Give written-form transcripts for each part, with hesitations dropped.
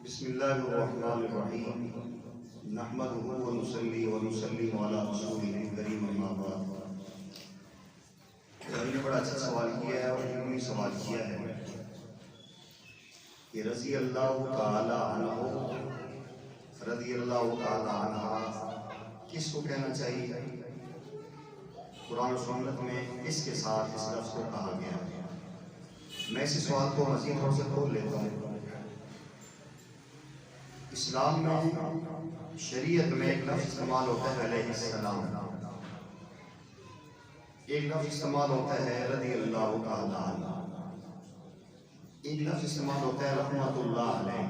بسم اللہ الرحمن الرحیم نحمدہ ونصلی ونسلم علی رسولہ الکریم اما بعد۔ ہم نے بڑا اچھا سوال کیا ہے اور علمی سوال کیا ہے کہ رضی اللہ تعالی عنہ رضی اللہ تعالی عنہ کس کو کہنا چاہیے؟ قرآن و سنت میں اس کے ساتھ اس لفظ کو کہا گیا ہے۔ میں اسی سوال کو مزید تھوڑا سا کھول لیتا ہوں۔ اسلام میں شریعت میں ایک لفظ استعمال ہوتا ہے علیہ السلام، ایک لفظ استعمال ہوتا ہے رضی اللہ تعالی عنہ، ایک لفظ استعمال ہوتا ہے رحمت اللہ علیہ۔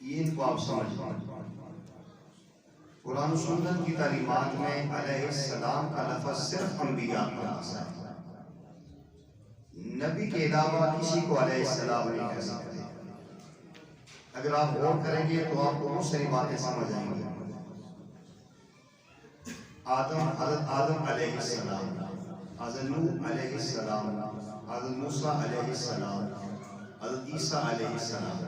یہ ان کو آپ سمجھ لیں۔ قرآن و سنت کی تعلیمات میں علیہ السلام کا لفظ صرف انبیاء کا لفظ ہے، نبی کے علاوہ کسی کو علیہ السلام نہیں کہہ سکتے۔ اگر آپ غور کریں گے تو آپ کو بہت ساری باتیں سمجھ آئیں گی۔ حضرت آدم علیہ السلام، حضرت نوح علیہ السلام، حضرت موسیٰ علیہ السلام، حضرت عیسیٰ علیہ السلام،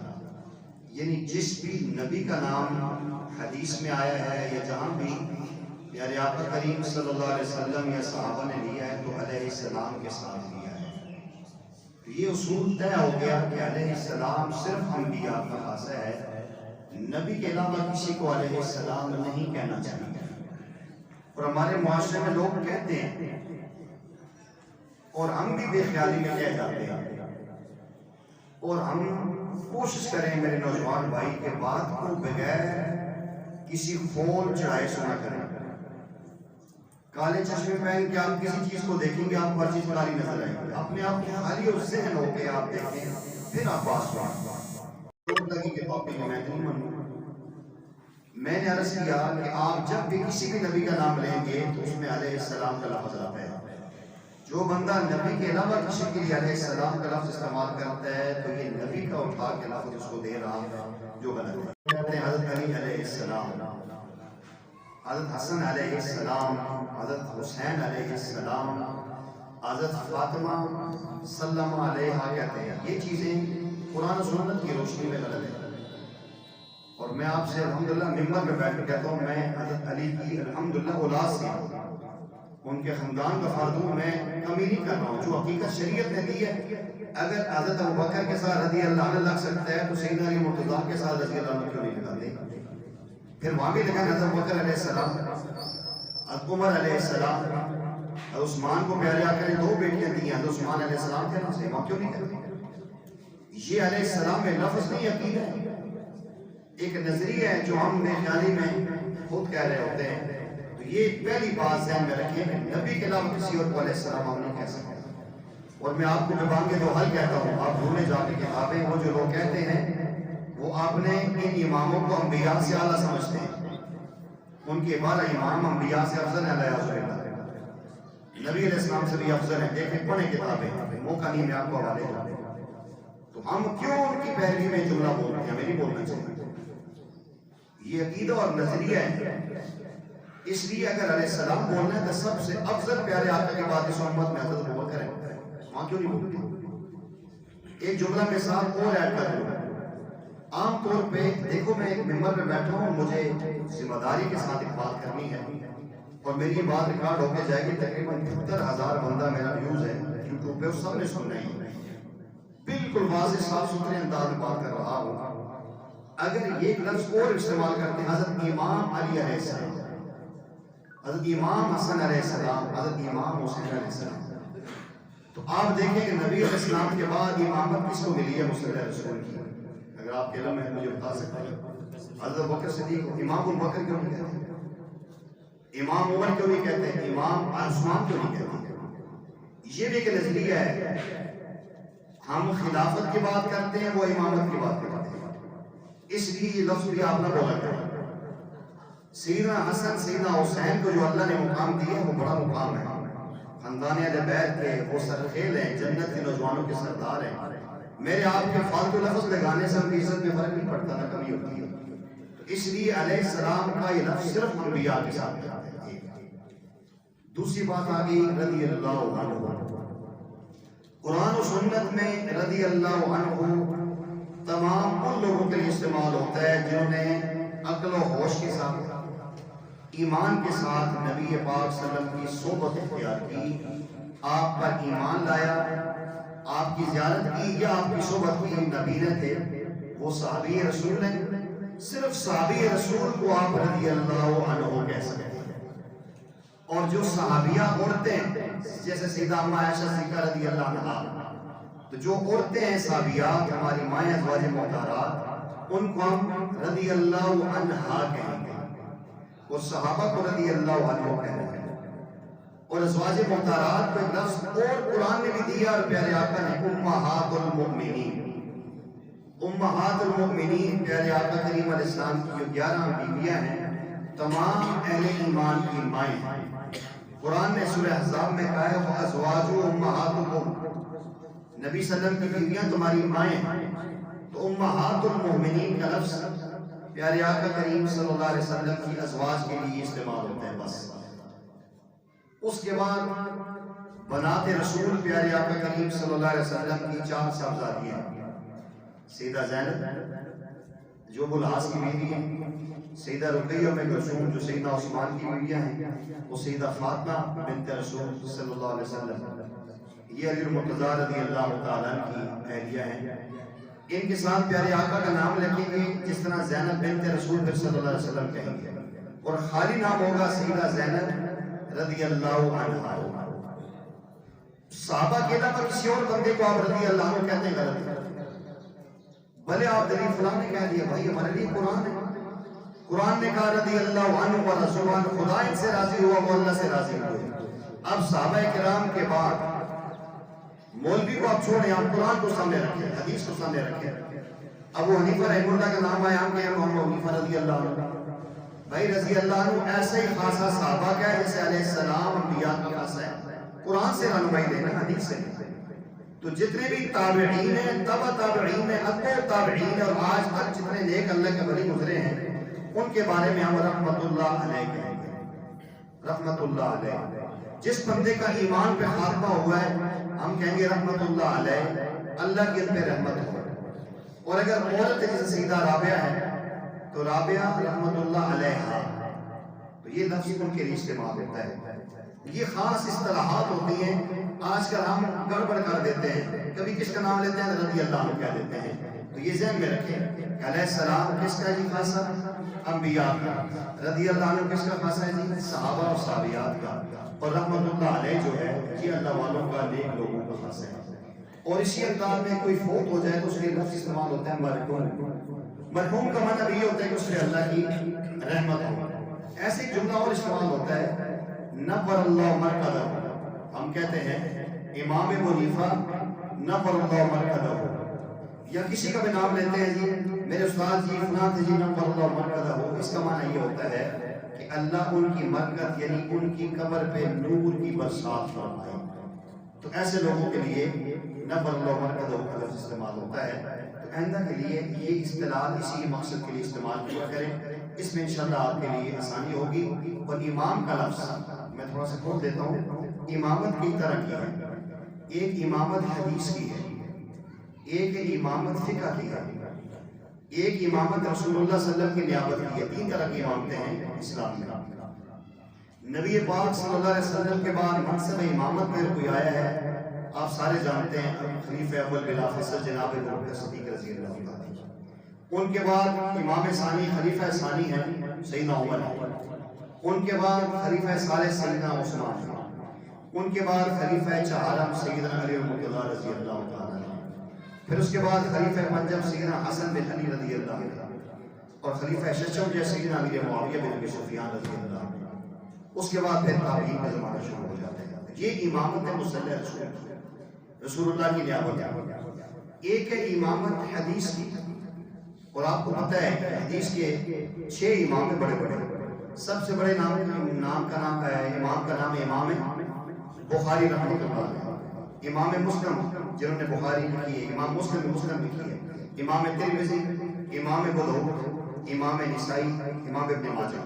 یعنی جس بھی نبی کا نام حدیث میں آیا ہے یا جہاں بھی پیارے آقا کریم صلی اللہ علیہ وسلم یا صحابہ نے لیا ہے تو علیہ السلام کے ساتھ لیا ہے۔ یہ اصول طے ہو گیا کہ علیہ السلام صرف انبیاء کا خاصہ ہے، نبی کے علاوہ کسی کو علیہ السلام نہیں کہنا چاہیے۔ اور ہمارے معاشرے میں لوگ کہتے ہیں اور ہم بھی بے خیالی میں کہہ جاتے ہیں، اور ہم کوشش کریں میرے نوجوان بھائی کے بات کو بغیر کسی خول چڑھائے سنا کریں۔ کالے چشمے پہن کے آپ کسی چیز کو دیکھیں گے آپ کو ہر چیز کالی نظر آئے گی، اپنے آپ کو خالی اور ذہن ہو کے آپ دیکھیں پھر آپ پاس ہوں۔ لگی کہ پاپی میں نہیں منوں۔ میں نے عرض کیا کہ آپ جب بھی کسی بھی نبی کا نام لیں گے تو اس میں علیہ السلام کا لفظ آتا ہے۔ جو بندہ نبی کے علاوہ کسی کے لیے علیہ السلام کا لفظ استعمال کرتا ہے تو یہ نبی کا اٹھا کے لفظ اس کو دے رہا ہے جو غلط ہے۔ کہتے ہیں حضرت علی علیہ السلام، حضرت حسن علیہ السلام، حضرت حسین علیہ السلام، حضرت فاطمہ سلم علیہا کہتے ہیں۔ یہ چیزیں قرآن و سنت کی روشنی میں غلط ہے۔ اور میں آپ سے الحمدللہ ممبر میں بیٹھ کر کہتا ہوں میں حضرت علی کی الحمدللہ اولاد سے ان کے خاندان کا فرد ہوں، میں کمی نہیں کر رہا ہوں۔ جو حقیقت شریعت نے دی ہے، اگر حضرت ابوبکر کے ساتھ رضی اللہ عنہ لگ سکتا ہے تو سیدنا علی مرتضیٰ کے ساتھ رضی اللہ عنہ کیوں نہیں لگاتے؟ پھر وہاں بھی لگا حضرت ابوبکر علیہ السلام، حضرت عمر علیہ السلام، حضرت عثمان کو پیارے آقا نے دو بیٹیاں دی ہیں، حضرت عثمان علیہ السلام کے نام سے، وہاں کیوں نہیں کرتے؟ یہ علیہ السلام میں لفظ نہیں عقیدہ ہے، ایک نظریہ ہے جو ہم بے خیالی میں خود کہہ رہے ہوتے ہیں۔ تو یہ پہلی بات ذہن میں رکھیں کہ نبی کے علاوہ کسی اور کو علیہ السلام ہم نہیں کہہ سکتے۔ اور میں آپ کو زبان کے دو حل کہتا ہوں، آپ ڈھونڈے جا کے کتابیں، وہ جو لوگ کہتے ہیں وہ آپ نے ان اماموں کو انبیاء سے اعلیٰ سمجھتے ہیں، ان کے 12 امام انبیاء سے افضل ہیں علیہ السلام، نبی علیہ السلام سے بھی افضل ہیں۔ دیکھیں پڑھیں کتابیں، موقع نہیں میں آپ کو حوالے کروں۔ تو ہم کیوں ان کی پیروی میں جملہ بولتے ہیں؟ ہمیں نہیں بولنا چاہیے۔ یہ عقیدہ اور نظریہ ہے، اس لیے اگر علیہ السلام بولنا ہے تو سب سے افضل پیارے آقا کے بعد اس امت میں حضرت ابوبکر ہے، وہاں کیوں نہیں بولتے؟ ایک جملہ میں ساتھ اور ایڈ کر دوں۔ عام طور پہ دیکھو میں ایک ممبر میں بیٹھا ہوں، مجھے ذمہ داری کے ساتھ ایک بات کرنی ہے اور میری یہ بات ریکارڈ ہو کے جائے گی، تقریباً 70,000 بندہ میرا ویوز ہے یوٹیوب پہ، سب نے سننا ہی، بالکل واضح صاف ستھرے انداز میں بات کر رہا ہوں۔ اگر یہ لفظ اور استعمال کرتے ہیں حضرت امام علی علیہ السلام، حضرت امام حسن علیہ السلام، حضرت امام حسین علیہ السلام، تو آپ دیکھیں کہ نبی علیہ السلام کے بعد امامت کس کو ملی ہے؟ مصطفیٰ رسول کی۔ اگر آپ کے علم ہے مجھے بتا سکتے ہیں، حضرت بکر صدیق کو امام ابوبکر کیوں نہیں کہتے؟ امام عمر کیوں نہیں کہتے؟ امام عثمان کیوں نہیں کہتے؟ یہ بھی ایک نظریہ ہے، ہم خلافت کی بات کرتے ہیں، وہ امامت کی بات کرتے ہیں، اس لیے یہ لفظ بھی آپ نہ بولا کریں۔ سیدنا حسن سیدنا حسین کو جو اللہ نے مقام دیا وہ بڑا مقام ہے، خاندان اہل بیت کے وہ سرخیل ہیں، جنت کے نوجوانوں کے سردار ہیں۔ میرے آپ کے فالتو لفظ لگانے سے ان کی عزت میں فرق نہیں پڑتا، نہ کمی ہوتی ہے۔ تو اس لیے علیہ السلام کا یہ لفظ صرف انبیاء کے ساتھ ہے۔ دوسری بات آگئی رضی اللہ عنہ۔ قرآن و سنت میں رضی اللہ عنہ تمام ان لوگوں کے لیے استعمال ہوتا ہے جنہوں نے عقل و ہوش کے ساتھ ایمان کے ساتھ نبی پاک صلی اللہ علیہ وسلم کی صحبت اختیار کی، آپ پر ایمان لایا، آپ کی زیارت کی یا آپ کی صحبت کی نبی نے تھے، وہ صحابی رسول ہیں۔ صرف صحابی رسول کو آپ رضی اللہ عنہ کہہ سکتے ہیں، اور جو صحابیہ عورتیں جیسے سیدہ اما عائشہ صدیقہ رضی اللہ عنہا، تو جو عورتیں ہیں صحابیات ہماری مائیں ازواج محترمات، ان کو ہم رضی اللہ عنہا کہیں گے، اور صحابہ کو رضی اللہ عنہ کہیں گے۔ اور ازواج محترمات کو ایک لفظ اور قرآن نے بھی دیا، اور پیارے آقا نے امہات المؤمنین، امہات المؤمنین پیارے آقا کریم علیہ السلام کی جو 11 بیویاں ہیں تمام اہل ایمان کی مائیں ہیں۔ قرآن نے سورہ احزاب میں کہا ہے وَأَزْوَاجُ أُمَّهَاتُكُمْ، نبی صلی اللہ علیہ وسلم کی بیویاں تمہاری مائیں ہیں۔ تو امہات المؤمنین کا لفظ پیارے آقا کریم صلی اللہ علیہ وسلم کی ازواج کے لیے استعمال ہوتا ہے بس۔ اس کے بعد بنات رسول پیارے آقا کریم صلی اللہ علیہ وسلم کی 4 صاحبزادیاں ہیں، سیدہ زینب جو ابوالعاص کی بیوی ہیں، سیدہ رقیہ ام کلثوم جو سیدنا عثمان کی بیویاں ہیں، وہ سیدہ فاطمہ بنت رسول صلی اللہ علیہ وسلم، یہ علی المرتضیٰ رضی اللہ تعالیٰ کی اہلیہ ہیں۔ ان کے ساتھ پیارے آقا کا نام لکھیں گے جس طرح زینب بنت رسول پھر صلی اللہ علیہ وسلم کہیں گے، اور خالی نام ہوگا سیدہ زینب رضی اللہ عنہا۔ صحابہ کے علاوہ کسی اور بندے کو آپ رضی اللہ عنہ کہتے ہیں غلط ہے، بھلے آپ دلیل فلاں نے کہہ دیا، بھائی ہمارے لیے قرآن ہے، قرآن نے کہا رضی اللہ عنہ و رضوا عنہ، خدا ان سے راضی ہوا وہ اللہ سے راضی ہوئے۔ اب صحابہ کرام کے بعد مولوی کو آپ چھوڑیں، آپ قرآن کو سامنے رکھیں، حدیث کو سامنے رکھیں۔ ابو حنیفہ رحمہ اللہ کا نام آیا، ہم کہیں محمد حنیفہ رضی اللہ عنہ، بھائی رضی اللہ عنہ ایسے ہی خاصا صحابہ کا ہے جیسے علیہ السلام انبیاء کا خاصا ہے، قرآن سے رہنمائی لینا، حدیث سے نہیں۔ تو جتنے بھی تابعین ہیں، تبع تابعین ہیں، اتباع تابعین ہیں، اور آج تک جتنے نیک اللہ کے ولی گزرے ہیں ان کے بارے میں ہم رحمت اللہ علیہ کہیں گے، رحمت اللہ علیہ۔ جس بندے کا ایمان پہ خاتمہ ہوا ہے ہم کہیں گے رحمت اللہ علیہ، اللہ کی ان پہ رحمت ہو۔ اور اگر عورت جیسے سیدہ رابعہ ہے تو رابعہ رحمت اللہ علیہ، تو یہ لفظ ان کے لیے استعمال ہوتا ہے۔ یہ خاص اصطلاحات ہوتی ہیں، آج کل ہم گڑبڑ کر دیتے ہیں، کبھی کس کا نام لیتے ہیں رضی اللہ عنہ کہہ دیتے ہیں، تو یہ ذہن میں رکھیں کہ علیہ السلام کس کا جی خاصا؟ انبیاء کا۔ رضی اللہ عنہ کس کا خاصا ہے جی؟ صحابہ اور صحابیات کا۔ اور رحمت اللہ علیہ جو ہے یہ اللہ والوں کا، نیک لوگوں کا خاصا ہے۔ اور اسی انداز میں کوئی فوت ہو جائے تو اس کے لفظ استعمال ہوتا ہے مرحوم۔ مرحوم کا مطلب یہ ہوتا ہے کہ اس پہ اللہ کی رحمت ہو۔ ایسے ایک جملہ اور استعمال ہوتا ہے نور اللہ مرقدہ، ہم کہتے ہیں امام ابو حنیفہ نور اللہ مرقدہ، یا کسی کا بھی نام لیتے ہیں جی میرے استاد جی فلاں تھے جی نور اللہ مرقدہ ہو، اس کا معنی یہ ہوتا ہے کہ اللہ ان کی مرکت یعنی ان کی قبر پہ نور کی برسات فرمائے۔ تو ایسے لوگوں کے لیے نور اللہ مرقدہ کا لفظ استعمال ہوتا ہے۔ تو آئندہ کے لیے یہ اصطلاح اسی مقصد کے لیے استعمال کیا کریں، اس میں انشاءاللہ آپ کے لیے آسانی ہوگی۔ اور امام کا لفظ میں تھوڑا سا کھول دیتا ہوں، امامت کی طرح کی ہے، ایک امامت حدیث کی ہے، ایک امامت فقہ کی ہے، ایک امامت رسول اللہ صلی اللہ علیہ وسلم کی نیابت کی ہے۔ 3 طرح کی امامتیں ہیں اسلام میں۔ نبی پاک صلی اللہ علیہ وسلم کے بعد منصب امامت میں کوئی آیا ہے آپ سارے جانتے ہیں، خلیفہ اول بلا فصل جناب ابوبکر صدیق رضی اللہ عنہ۔ ان کے بعد امام ثانی خلیفہ ثانی ہیں سیدنا عمر، ان کے بعد خلیفہ ثالث سیدنا عثمان، ان کے بعد خلیفہ چہارم سیدنا علی المرتضیٰ رضی اللہ تعالیٰ، پھر اس کے بعد خلیفہ پنجم سیدنا حسن بن علی رضی اللہ عنہ، اور خلیفہ ششم جو سیدنا امیر معاویہ بن ابی سفیان رضی اللہ عنہ۔ اس کے بعد پھر تابعین کا زمانہ شروع ہو جاتا ہے۔ یہ امامت مصلی رسول اللہ کی نیابت ہے۔ ایک ہے امامت حدیث کی، اور آپ کو پتہ ہے کہ حدیث کے 6 امام بڑے بڑے، سب سے بڑے امام کا نام ہے امام بخاری رحمۃ اللہ علیہ، امام مسلم جنہوں نے بخاری لکھی ہے، امام مسلم لکھی ہے، امام ترمذی، امام ابو داؤد، امام نسائی، امام ابن ماجہ،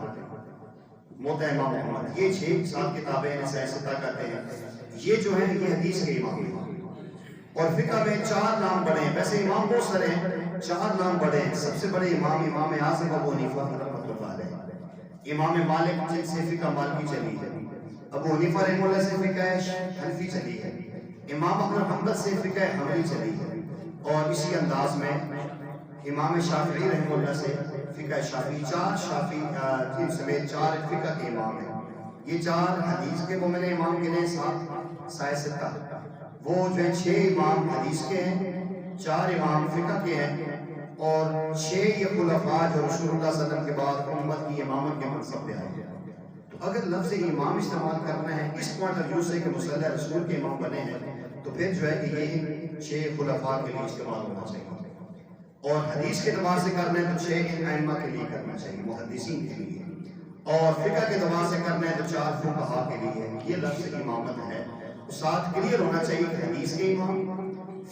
موطا امام محمد، یہ 6 7 کتابیں ہیں، ستہ کہتے ہیں۔ یہ جو ہیں یہ حدیث کے امام ہیں۔ اور فقہ میں 4 نام بڑے ہیں، ویسے امام بہت سارے ہیں 4 نام بڑے ہیں. سب سے بڑے امام اعظم ابو حنیفہ رحمۃ اللہ علیہ. امام مالک جن سے فقہ مالکی چلی ہے. ابو حنیفہ رحمہ اللہ سے فقہ حنفی چلی ہے. امام احمد بن حنبل سے فقہ حنبلی چلی ہے. اور اسی انداز میں امام شافعی رحمہ اللہ سے فقہ شافعی. 4 شافعی سمیت 4 فقہ کے امام ہیں. یہ 4 حدیث کے مومن امام گنے 7 سائے 7. وہ جو ہے 6 امام حدیث کے ہیں, 4 امام فقہ کے ہیں, اور 6 یہ خلفاء جو رسول اللہ صلی اللہ علیہ وسلم کے بعد امت کی امامت کے منصب پہ آئے. تو اگر لفظ امام استعمال کرنا ہے اس پوائنٹ آف ویو سے کہ مصلی رسول کے امام بنے ہیں, تو پھر جو ہے کہ یہ 6 خلفاء کے لیے استعمال ہونا چاہیے. اور حدیث کے اعتبار سے کرنا ہے تو 6 ائمہ کے لیے کرنا چاہیے, محدثین کے لیے. اور فقہ کے اعتبار سے کرنا ہے تو 4 فقہاء کے لیے. یہ لفظ امامت ہے. ساتھ کلیئر ہونا چاہیے کہ حدیث کے امام,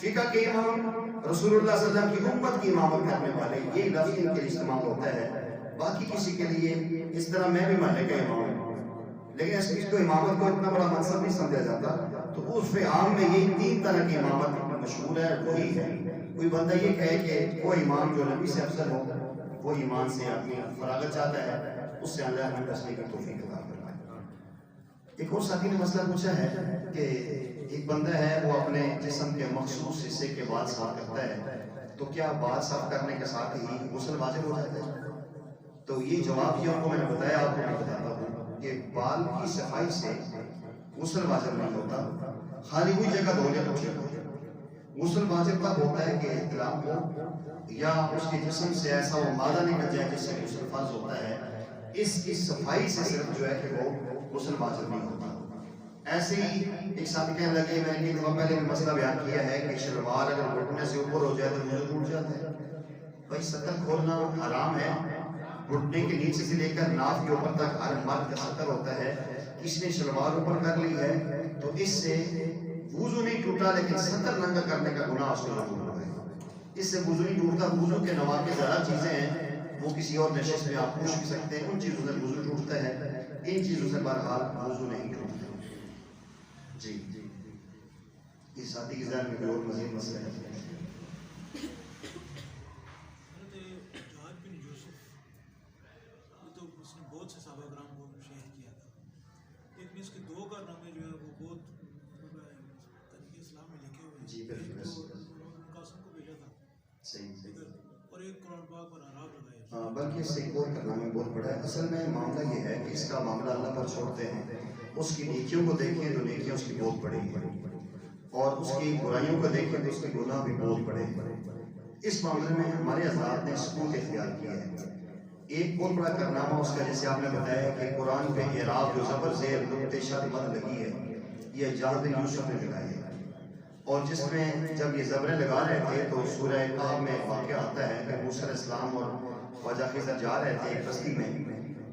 فقہ کے امام, رسول اللہ صلی اللہ علیہ وسلم کی امت کی امامت کرنے والے, یہ لفظ ان کے لیے استعمال ہوتا ہے. باقی کسی کے لیے اس طرح میں بھی محلے کا امام ہوں, لیکن اس کو امامت کو اتنا بڑا منصب نہیں سمجھا جاتا. تو اس عام میں یہ 3 طرح کی امامت مشہور ہے, وہی ہے. کوئی بندہ یہ کہے کہ وہ امام جو نبی سے افضل ہو, وہ ایمان سے اپنی فراغت چاہتا ہے, اس سے اللہ ہمیں بچنے کی توفیق عطا فرمائے. ایک اور ساتھی نے مسئلہ پوچھا ہے کہ ایک بندہ ہے وہ اپنے جسم کے مخصوص حصے کے بال صاف کرتا ہے, تو کیا بال صاف کرنے کے ساتھ ہی غسل واجب ہو جاتا ہے؟ تو یہ جواب یہ آپ کو میں نے بتایا, آپ کو میں بتاتا ہوں کہ بال کی صفائی سے غسل واجب نہیں ہوتا. خالی ہوئی جگہ دھو لے تو ٹھیک ہو. غسل واجب تب ہوتا ہے کہ احتلام ہو یا اس کے جسم سے ایسا وہ مادہ نکل جائے جس سے غسل فرض ہوتا ہے. اس کی صفائی سے صرف جو ہے کہ وہ غسل واجب نہیں ہوتا. ایسے ہی ایک ساتھ کہنے لگے, میں نے ایک دفعہ پہلے مسئلہ بیان کیا ہے کہ شلوار اگر گھٹنے سے اوپر ہو جائے تو وضو ٹوٹ جاتا ہے. بھائی سطر کھولنا حرام ہے. گھٹنے کے نیچے سے لے کر ناف کے اوپر تک ہر مرد کا سطر ہوتا ہے. کسی نے شلوار اوپر کر لی ہے تو اس سے وضو نہیں ٹوٹا, لیکن سطر ننگا کرنے کا گناہ اس کو ضرور ہو گیا. اس سے وضو نہیں ٹوٹتا. وضو کے نواقض زیادہ چیزیں ہیں, وہ کسی اور نشست میں آپ پوچھ بھی سکتے ہیں. ان چیزوں سے وضو ٹوٹتا ہے, ان چیزوں سے بہرحال وضو نہیں ٹوٹتا. جی اس ساتھی کے ذہن میں اور مزید مسئلہ ہے. بہت سے صحابہ کرام کو شہید کیا تھا, لیکن اس کے 2 کارنامے جو ہے وہ بہت تاریخ اسلام میں لکھے ہوئے ہیں. جی بالکل قاسم کو بھیجا تھا صحیح, اور ایک قرآن پاک پر عراب لگائے. ہاں, بلکہ اس سے ایک اور کارنامہ بہت بڑا ہے. اصل میں معاملہ یہ ہے کہ اس کا معاملہ اللہ پر چھوڑتے ہیں. اس کی نیکیوں کو دیکھیں تو نیکیاں اس کی بہت بڑی ہیں, اور اس کی برائیوں کو دیکھیں تو اس کے گناہ بھی بہت بڑے ہیں. اس معاملے میں ہمارے حضرات نے سکوت اختیار کیا ہے. ایک بہت بڑا کارنامہ اس کا, جیسے آپ نے بتایا کہ قرآن پہ اعراب جو زبر زیر نقطے شد مد لگی ہے, یہ حجاج بن یوسف نے لگائی ہے. اور جس میں جب یہ زبریں لگا رہے تھے تو سورہ کہف میں واقعہ آتا ہے کہ موسیٰ علیہ السلام اور خواجہ خضر جا رہے تھے ایک بستی میں,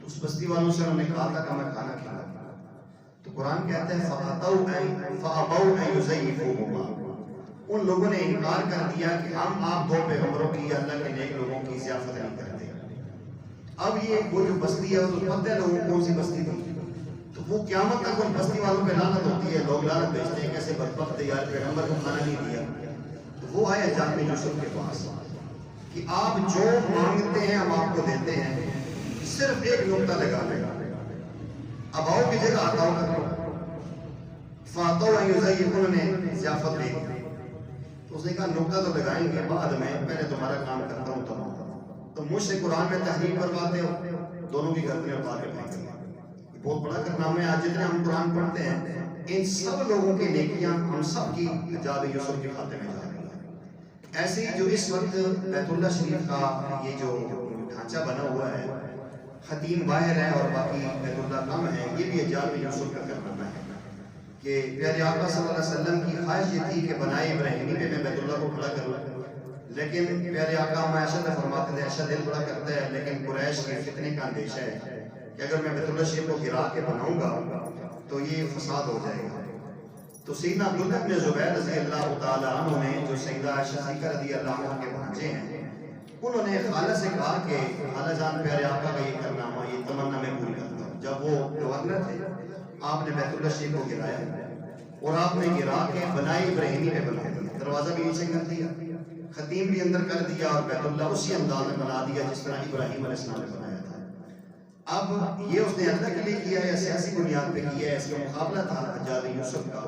تو اس بستی والوں سے انہوں نے کہا تھا کہ ہمیں کھانا کھلاؤ. تو قرآن کہتے ہیں فَأَبَوْا أَن يُضَيِّفُوهُمَا, ان لوگوں نے انکار کر دیا کہ ہم آپ 2 پیغمبروں کی, اللہ کے نیک لوگوں کی ضیافت نہیں کرتے. اب یہ وہ جو بستی ہے تو پتہ ہے لوگوں کون سی بستی تھی, تو وہ قیامت تک ان بستی والوں پہ لعنت ہوتی ہے. لوگ لعنت بھیجتے ہیں کیسے بدبخت ہے یار, پیغمبر کو کھانا نہیں دیا. تو وہ آئے حجاج بن یوسف کے پاس کہ آپ جو مانگتے ہیں ہم آپ کو دیتے ہیں, صرف ایک نقطہ لگا لیں, اباؤ کی جگہ آتاؤ کر لو. فاتو انہوں نے ضیافت دی. تو اس نے کہا نقطہ تو لگائیں گے بعد میں, پہلے تمہارا کام کرتا ہوں تمام. تو مجھ سے قرآن میں تحریم کرواتے ہو, دونوں کی گردنیں اٹھا کے پھینک دیں. یہ بہت بڑا کارنامہ ہے. آج جتنے ہم قرآن پڑھتے ہیں ان سب لوگوں کی نیکیاں ہم سب کی حجاج بن یوسف کے کھاتے میں جا رہی ہیں. ایسے ہی جو اس وقت بیت اللہ شریف کا یہ جو ڈھانچہ بنا ہوا ہے, خطیم باہر ہے اور باقی بیت اللہ کم ہے, یہ بھی حجاج بن یوسف کا کارنامہ ہے. کہ پیارے آقا صلی اللہ علیہ وسلم کی خواہش یہ تھی کہ بنائے ابراہیمی پہ میں بیت اللہ کو کھڑا کروں, لیکن پیارے آقا عائشہ سے فرماتے تھے عائشہ دل بڑا کرتا ہے, لیکن قریش کے فتنے کا اندیشہ ہے کہ اگر میں بیت اللہ شریف کو گرا کے بناؤں گا تو یہ فساد ہو جائے گا. تو سیدنا عبداللہ بن زبیر رضی اللہ تعالیٰ عنہ نے, جو سیدہ عائشہ صدیقہ رضی اللہ عنہ کے بھانجے ہیں, انہوں نے خالہ سے کہا کہ خالہ جان پیارے آقا کا یہ کارنامہ, یہ تمنا میں پوری کرتا ہوں. جب وہ گورنر تھے آپ نے بیت اللہ شریف کو گرایا اور آپ نے گرا کے بنائی ابراہیمی پہ بنا دیا, دروازہ بھی نیچے کر دیا, ختیم بھی اندر کر دیا اور بیت اللہ اسی انداز میں بنا دیا جس طرح ابراہیم علیہ السلام نے بنایا تھا۔ اب یہ اس نے اللہ کے لیے کیا ہے، سیاسی بنیاد پہ کیا ہے، اس کا مقابلہ تھا حجاج یوسف کا۔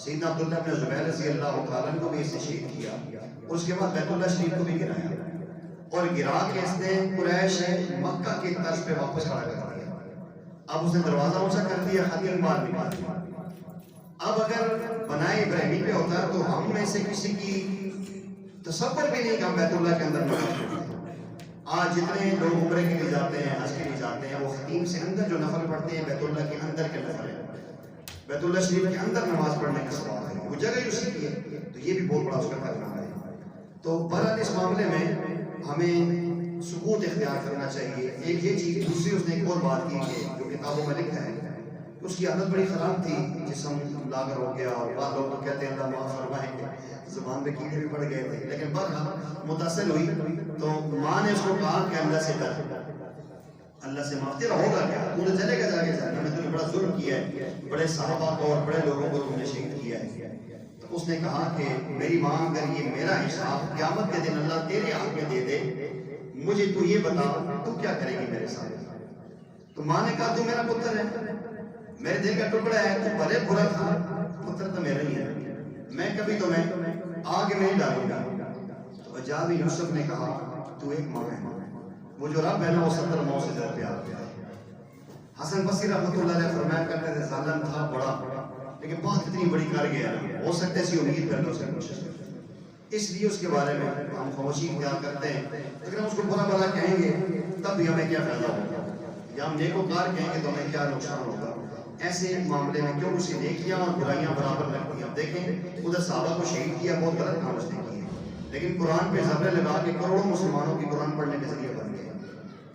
سیدنا عبداللہ بن زبیر رضی اللہ تعالیٰ کو بھی اس نے شہید کیا، اور اس کے بعد بیت اللہ شریف کو بھی گرایا، اور گرا کے اس نے قریش مکہ کے طرز پہ واپس کھڑا کر دیا۔ اب اس نے دروازہ اونچا کر دیا، ختم بار نکال دیا۔ اب اگر بنائے ابراہیمی پہ ہوتا تو ہم میں سے کسی کی تصور بھی نہیں کہ ہم بیت اللہ کے اندر نماز پڑھتے ہیں۔ آج جتنے لوگ عمرے کے لیے جاتے ہیں، حج کے لیے جاتے ہیں، وہ ختیم سے اندر جو نفل پڑھتے ہیں بیت اللہ کے اندر کے نفل ہیں، بیت اللہ شریف کے اندر نماز پڑھنے کا ثواب ہے، وہ جگہ ہی اسی کی ہے، تو یہ بھی بہت بڑا اس کا کارنامہ ہے۔ تو بہرحال اس معاملے میں ہمیں سکوت اختیار کرنا چاہیے۔ ایک یہ چیز، دوسری اس نے ایک اور بات کی کہ جو کتابوں میں لکھا ہے، اس کی عادت بڑی خراب تھی، جسم لاغر ہو گیا، اور بعض لوگ تو کہتے ہیں اللہ معاف فرمائے کہ زبان پہ کیڑے بھی پڑ گئے تھے، لیکن بہرحال متصل ہوئی تو ماں نے اس کو کہا کہ اللہ سے ڈر، اللہ سے معاف، تیرا ہوگا کیا، تو نے چلے گا جا کے جانا، میں تم نے بڑا ظلم کیا ہے، بڑے صحابہ کو اور بڑے لوگوں کو تم نے شہید کیا ہے۔ تو اس نے کہا کہ میری ماں اگر یہ میرا حساب قیامت کے دن اللہ تیرے ہاتھ میں دے دے، مجھے تو یہ بتا تو کیا کرے گی میرے ساتھ؟ تو ماں نے کہا تو میرا پتر ہے، میرے دل کا ٹکڑا ہے، تو بھلے برا تھا، پتر تو میرا ہی ہے، میں کبھی تمہیں آگ میں نہیں ڈالوں گا۔ تو حجاج یوسف نے کہا تو ایک ماں ہے، وہ جو رب ہے نا وہ 70 ماؤں سے زیادہ پیار ہے۔ حسن بصری رحمۃ اللہ علیہ فرمایا کرتے تھے ظالم تھا بڑا، لیکن بات اتنی بڑی کر گیا نا، ہو سکتا ہے اسی امید کر لو، اسے کوشش کرتے، اس لیے اس کے بارے میں ہم خاموشی اختیار کرتے ہیں۔ اگر ہم اس کو برا بھلا کہیں گے تب بھی ہمیں کیا فائدہ ہوگا، یا ہم نیکوکار کہیں گے تو ہمیں کیا نقصان ہوگا۔ ایسے معاملے میں کیوں اسے نیکیاں اور برائیاں برابر رکھتی ہیں؟ اب دیکھیں ادھر صحابہ کو شہید کیا، بہت غلط کام اس نے کیے، لیکن قرآن پہ زبر لگا کے کروڑوں مسلمانوں کی قرآن پڑھنے کے ذریعے بن گئے،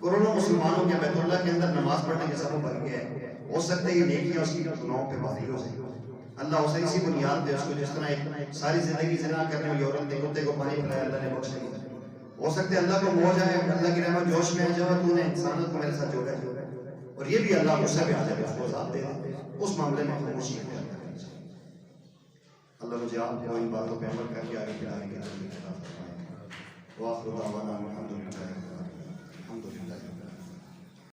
کروڑوں مسلمانوں کے بیت اللہ کے اندر نماز پڑھنے کے سبب بن گئے۔ ہو سکتا ہے یہ نیکیاں اس کی گناہوں پہ بھاری ہو جائیں، اللہ اسے اسی بنیاد پہ اس کو جس طرح ایک ساری زندگی زنا کرنے والی عورت نے کتے کو پانی پلایا، اللہ نے بخش دیا، ہو سکتا ہے اللہ کو موج آئے، اللہ کی رحمت جوش میں آ جائے، تو نے انسانت کو میرے ساتھ جوڑا ہے، اور یہ بھی اللہ غصے میں آ جائے، اس کو عذاب دے دے، اس معاملے میں خاموشی اختیار کرنی چاہیے۔ اللہ مجھے آپ کو ان باتوں پہ عمل کر کے آگے بڑھانے کی توفیق عطا فرمائے۔ وآخر دعوانا الحمدللہ۔